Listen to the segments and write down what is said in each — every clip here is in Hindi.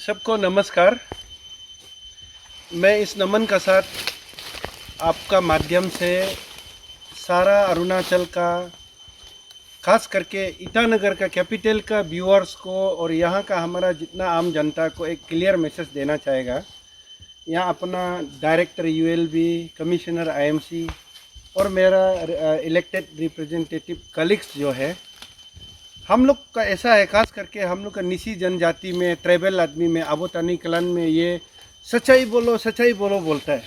सबको नमस्कार। मैं इस नमन का साथ आपका माध्यम से सारा अरुणाचल का, खास करके ईटानगर का कैपिटल का व्यूअर्स को और यहाँ का हमारा जितना आम जनता को एक क्लियर मैसेज देना चाहेगा। यहाँ अपना डायरेक्टर यूएलबी, कमिश्नर आईएमसी और मेरा इलेक्टेड रिप्रेजेंटेटिव कलीग्स जो है, हम लोग का ऐसा है, खास करके हम लोग का निसी जनजाति में, ट्राइबल आदमी में, आबोतानी कलान में ये सच्चाई बोलो बोलता है।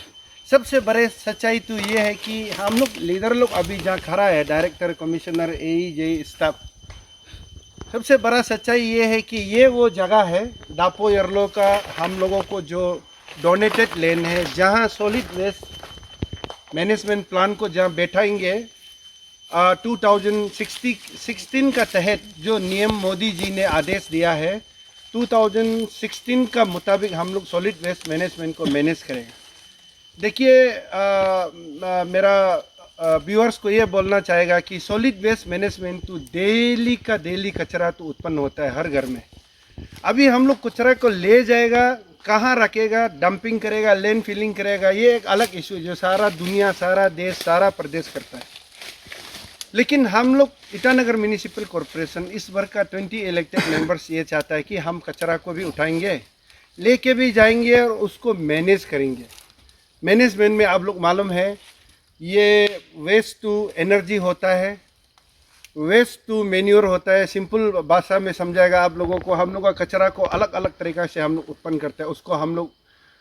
सबसे बड़े सच्चाई तो ये है कि हम लोग लीडर लोग अभी जहाँ खड़ा है, डायरेक्टर, कमिश्नर, एई, जे स्टाफ, सबसे बड़ा सच्चाई ये है कि ये वो जगह है दापो यरलो का हम लोगों को जो डोनेटेड लैंड है, जहाँ सॉलिड वेस्ट मैनेजमेंट प्लान को जहाँ बैठाएंगे 2016 का तहत जो नियम मोदी जी ने आदेश दिया है, 2016 का मुताबिक हम लोग सॉलिड वेस्ट मैनेजमेंट को मैनेज करेंगे। देखिए, मेरा व्यूअर्स को ये बोलना चाहेगा कि सॉलिड वेस्ट मैनेजमेंट तो डेली का डेली कचरा तो उत्पन्न होता है हर घर में। अभी हम लोग कचरा को ले जाएगा, कहाँ रखेगा, डंपिंग करेगा, लैंड फिलिंग करेगा, ये एक अलग इशू जो सारा दुनिया, सारा देश, सारा प्रदेश करता है। लेकिन हम लोग ईटानगर म्यूनिसिपल कॉरपोरेशन इस बार का 20 इलेक्टेड मेंबर्स ये चाहता है कि हम कचरा को भी उठाएंगे, लेके भी जाएंगे और उसको मैनेज करेंगे। मैनेजमेंट में आप लोग मालूम है, ये वेस्ट टू एनर्जी होता है, वेस्ट टू मैन्योर होता है। सिंपल भाषा में समझाएगा आप लोगों को, हम लोग का कचरा को अलग अलग तरीक़ा से हम लोग उत्पन्न करते हैं। उसको हम लोग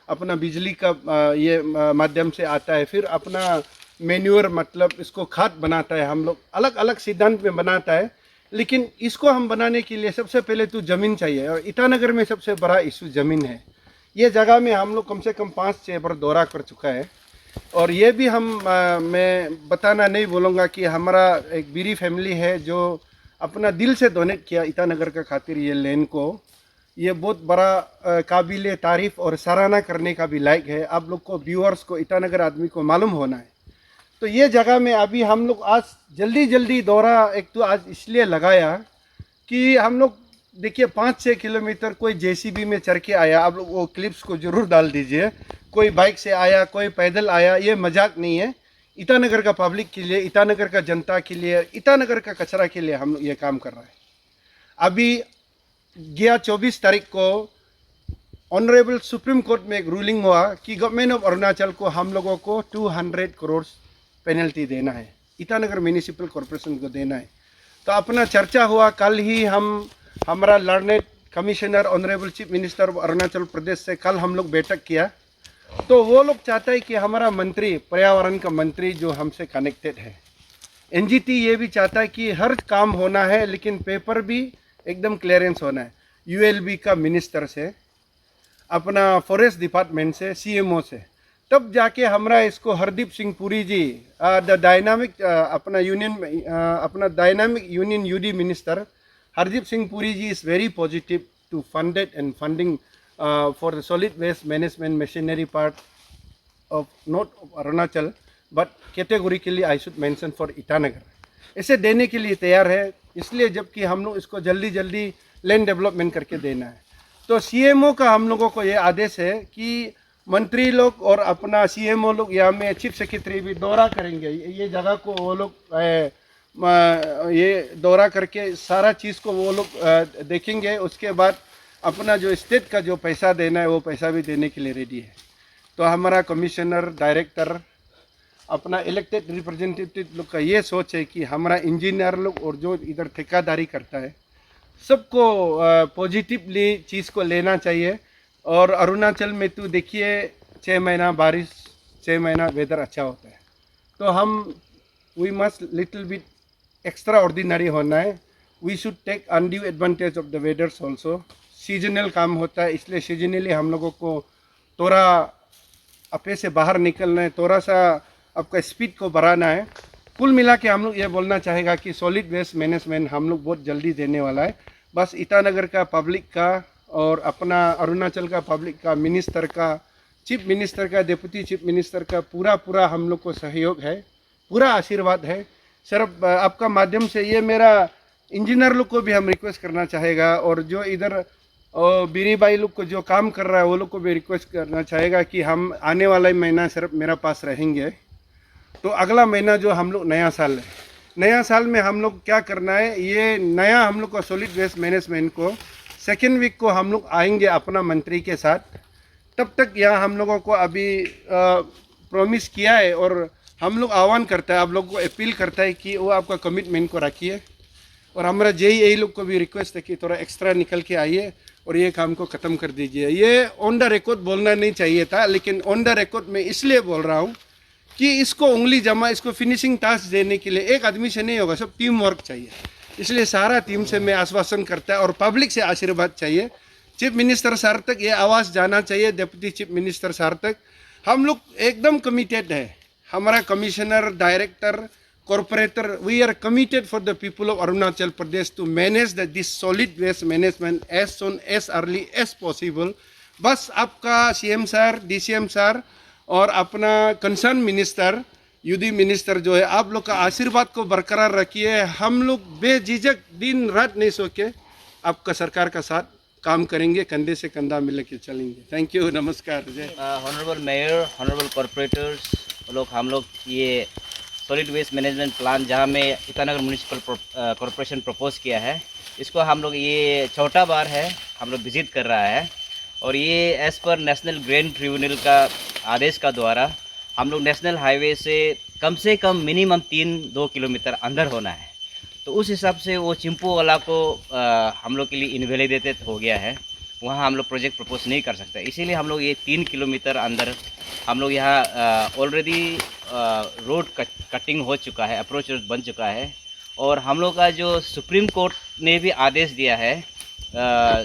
अपना बिजली का ये माध्यम से आता है, फिर अपना मैन्योर मतलब इसको खाद बनाता है। हम लोग अलग अलग सिद्धांत में बनाता है, लेकिन इसको हम बनाने के लिए सबसे पहले तो ज़मीन चाहिए, और ईटानगर में सबसे बड़ा इशू ज़मीन है। ये जगह में हम लोग कम से कम 5-6 बार दौरा कर चुका है, और ये भी मैं बताना नहीं बोलूँगा कि हमारा एक बीरी फैमिली है जो अपना दिल से डोनेट किया ईटानगर का खातिर ये लैंड को। ये बहुत बड़ा काबिल तारीफ़ और सराहना करने का भी लायक है। आप लोग को, व्यूअर्स को, ईटानगर आदमी को मालूम होना है। तो ये जगह में अभी हम लोग आज जल्दी दौरा एक तो आज इसलिए लगाया कि हम लोग देखिए 5-6 किलोमीटर कोई जेसीबी में चढ़ के आया, आप लोग वो क्लिप्स को ज़रूर डाल दीजिए। कोई बाइक से आया, कोई पैदल आया, ये मजाक नहीं है। ईटानगर का पब्लिक के लिए, ईटानगर का जनता के लिए, ईटानगर का कचरा के लिए हम लोग ये काम कर रहे हैं। अभी गया 24 तारीख को ऑनरेबल सुप्रीम कोर्ट में एक रूलिंग हुआ कि गवर्नमेंट ऑफ अरुणाचल को हम लोगों को 200 करोड़ पेनल्टी देना है, ईटानगर म्यूनिसिपल कॉरपोरेशन को देना है। तो अपना चर्चा हुआ, कल ही हमारा learned commissioner honourable chief minister of Arunachal Pradesh से कल हम लोग बैठक किया। तो वो लोग चाहता है कि हमारा मंत्री, पर्यावरण का मंत्री जो हमसे कनेक्टेड है, एनजीटी, ये भी चाहता है कि हर काम होना है, लेकिन पेपर भी एकदम क्लियरेंस होना है। यूएलबी का मिनिस्टर से, अपना फॉरेस्ट डिपार्टमेंट से, सीएमओ से, तब जाके हमारा इसको हरदीप सिंह पुरी जी, द डायनामिक अपना dynamic union UD minister Hardeep Singh Puri ji is very positive to funded and funding for the solid waste management machinery part of not of Arunachal, but categorically I should mention for Itanagar. इसे देने के लिए तैयार है, इसलिए जबकि हम लोग इसको जल्दी लैंड डेवलपमेंट करके देना है। तो सीएमओ का हम लोगों को ये आदेश है कि मंत्री लोग और अपना सीएमओ लोग यहाँ में, चीफ सेक्रेटरी भी दौरा करेंगे ये जगह को। वो लोग ये दौरा करके सारा चीज़ को वो लोग देखेंगे। उसके बाद अपना जो स्टेट का जो पैसा देना है वो पैसा भी देने के लिए रेडी है। तो हमारा कमिश्नर, डायरेक्टर, अपना इलेक्टेड रिप्रेजेंटेटिव लोग का ये सोच है कि हमारा इंजीनियर लोग और जो इधर ठेकेदारी करता है, सबको पॉजिटिवली चीज़ को लेना चाहिए। और अरुणाचल में तो देखिए 6 महीना बारिश, 6 महीना वेदर अच्छा होता है। तो हम we must little bit extraordinary होना है। We should take undue advantage of the weathers also. Seasonal काम होता है, इसलिए सीजनली हम लोगों को थोड़ा अपने से बाहर निकलना है, थोड़ा सा आपका स्पीड को बढ़ाना है। कुल मिला के हम लोग ये बोलना चाहेगा कि सॉलिड वेस्ट मैनेजमेंट हम लोग बहुत जल्दी देने वाला है। बस ईटानगर का पब्लिक का और अपना अरुणाचल का पब्लिक का, मिनिस्टर का, चीफ मिनिस्टर का, डिप्टी चीफ मिनिस्टर का पूरा हम लोग को सहयोग है, पूरा आशीर्वाद है। सिर्फ आपका माध्यम से ये मेरा इंजीनियर लोग को भी हम रिक्वेस्ट करना चाहेगा, और जो इधर और बीरी भाई लोग को जो काम कर रहा है वो लोग को भी रिक्वेस्ट करना चाहेगा कि हम आने वाला महीना सिर्फ मेरा पास रहेंगे, तो अगला महीना जो हम लोग नया साल है, नया साल में हम लोग क्या करना है, ये नया हम लोग को सॉलिड वेस्ट मैनेजमेंट को सेकेंड वीक को हम लोग आएंगे अपना मंत्री के साथ। तब तक यहाँ हम लोगों को अभी प्रॉमिस किया है और हम लोग आह्वान करता है, आप लोग को अपील करता है कि वो आपका कमिटमेंट को रखिए, और हमारा यही लोग को भी रिक्वेस्ट है कि थोड़ा एक्स्ट्रा निकल के आइए और ये काम को ख़त्म कर दीजिए। ये ऑन द रिकॉर्ड बोलना नहीं चाहिए था, लेकिन ऑन द रिकॉर्ड में इसलिए बोल रहा हूँ कि इसको उंगली जमा, इसको फिनिशिंग टास्क देने के लिए एक आदमी से नहीं होगा, सब टीम वर्क चाहिए। इसलिए सारा टीम से मैं आश्वासन करता है और पब्लिक से आशीर्वाद चाहिए। चीफ मिनिस्टर सर तक ये आवाज़ जाना चाहिए, डिप्टी चीफ मिनिस्टर सर तक। हम लोग एकदम कमिटेड है, हमारा commissioner, director, corporator, we are committed for the people of Arunachal Pradesh to manage this solid waste management as soon as early as possible। बस आपका सीएम सर, डीसीएम सर और अपना कंसर्न मिनिस्टर, यूडी मिनिस्टर जो है, आप लोग का आशीर्वाद को बरकरार रखिए। हम लोग बेझिझक दिन रात नहीं सो के आपका सरकार का साथ काम करेंगे, कंधे से कंधा मिल के चलेंगे। थैंक यू, नमस्कार। जय। ऑनरेबल मेयर, ऑनरेबल कॉरपोरेटर्स लोग, हम लोग ये सॉलिड वेस्ट मैनेजमेंट प्लान जहाँ में ईटानगर म्यूनिसिपल कॉरपोरेशन प्रपोज किया है, इसको हम लोग ये चौथा बार है हम लोग विजिट कर रहा है। और ये as per national green tribunal का आदेश का द्वारा हम लोग नेशनल हाईवे से कम मिनिमम 3-2 किलोमीटर अंदर होना है। तो उस हिसाब से वो चिंपू वाला को हम लोग के लिए इनवैलिडेटेड हो गया है, वहाँ हम लोग प्रोजेक्ट प्रपोज नहीं कर सकते। इसीलिए हम लोग ये 3 किलोमीटर अंदर हम लोग यहाँ ऑलरेडी रोड कटिंग हो चुका है, अप्रोच रोड बन चुका है। और हम लोग का जो सुप्रीम कोर्ट ने भी आदेश दिया है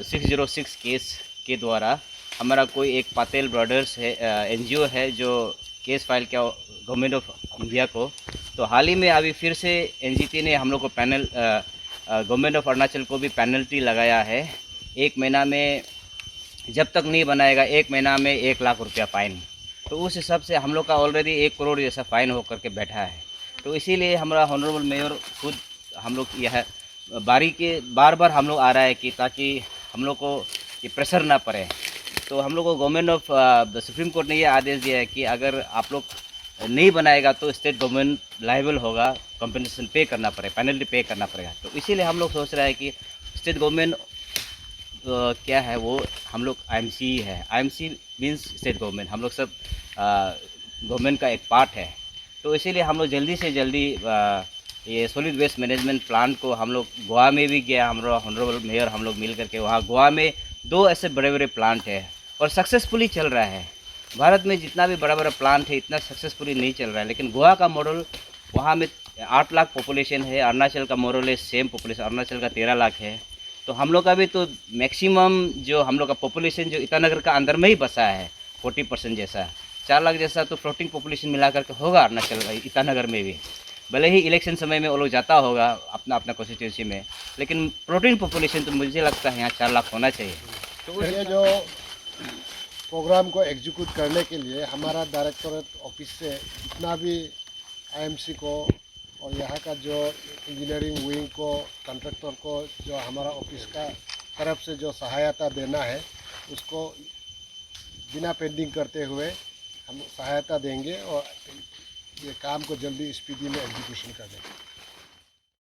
606 केस के द्वारा, हमारा कोई एक पटेल ब्रदर्स है एनजीओ है जो केस फाइल किया गवर्नमेंट ऑफ इंडिया को। तो हाल ही में अभी फिर से एनजीटी ने हम लोग को पैनल गवर्नमेंट ऑफ अरुणाचल को भी पेनल्टी लगाया है, 1 महीना में जब तक नहीं बनाएगा 1 महीना में 1 लाख रुपया फाइन। तो उस हिसाब से हम लोग का ऑलरेडी 1 करोड़ जैसा फ़ाइन होकर के बैठा है। तो इसीलिए हमारा ऑनरेबल मेयर खुद हम लोग यह बार बार हम लोग आ रहा है कि ताकि हम लोग को ये प्रेशर ना पड़े। तो हम लोग को government of the supreme court ने यह आदेश दिया है कि अगर आप लोग नहीं बनाएगा तो स्टेट गवर्नमेंट लायबल होगा, कंपनसेशन पे करना पड़ेगा, पेनल्टी पे करना पड़ेगा। तो इसीलिए हम लोग सोच रहे हैं कि स्टेट गवर्नमेंट क्या है वो, हम लोग आईएमसी है, आईएमसी मीन्स स्टेट गवर्नमेंट, हम लोग सब गवर्नमेंट का एक पार्ट है। तो इसीलिए हम लोग जल्दी से जल्दी ये सॉलिड वेस्ट मैनेजमेंट प्लान को हम लोग गोवा में भी गया, हमारा ऑनरेबल मेयर हम लोग मिल करके वहाँ गोवा में 2 ऐसे बड़े बड़े प्लांट है और सक्सेसफुली चल रहा है। भारत में जितना भी बड़ा बड़ा प्लांट है इतना सक्सेसफुली नहीं चल रहा है, लेकिन गोवा का मॉडल, वहाँ में 8 लाख पॉपुलेशन है, अरुणाचल का मॉडल है सेम पॉपुलेशन, अरुणाचल का 13 लाख है। तो हम लोग का भी तो मैक्सिमम जो हम लोग का पॉपुलेशन जो ईटानगर का अंदर में ही बसा है 40% जैसा, 4 लाख जैसा तो फ्लोटिंग पॉपुलेशन मिला करके होगा अरुणाचल ईटानगर में भी। भले ही इलेक्शन समय में वो लोग जाता होगा अपना अपना कॉन्स्टिट्यूंसी में, लेकिन फ्लोटिंग पॉपुलेशन तो मुझे लगता है यहाँ 4 लाख होना चाहिए। तो ये जो प्रोग्राम को एग्जीक्यूट करने के लिए हमारा डायरेक्टोरेट ऑफिस से जितना भी आईएमसी को और यहाँ का जो इंजीनियरिंग विंग को, कॉन्ट्रैक्टर को जो हमारा ऑफिस का तरफ से जो सहायता देना है उसको बिना पेंडिंग करते हुए हम सहायता देंगे और ये काम को जल्दी स्पीडी में एग्जीक्यूशन कर देंगे।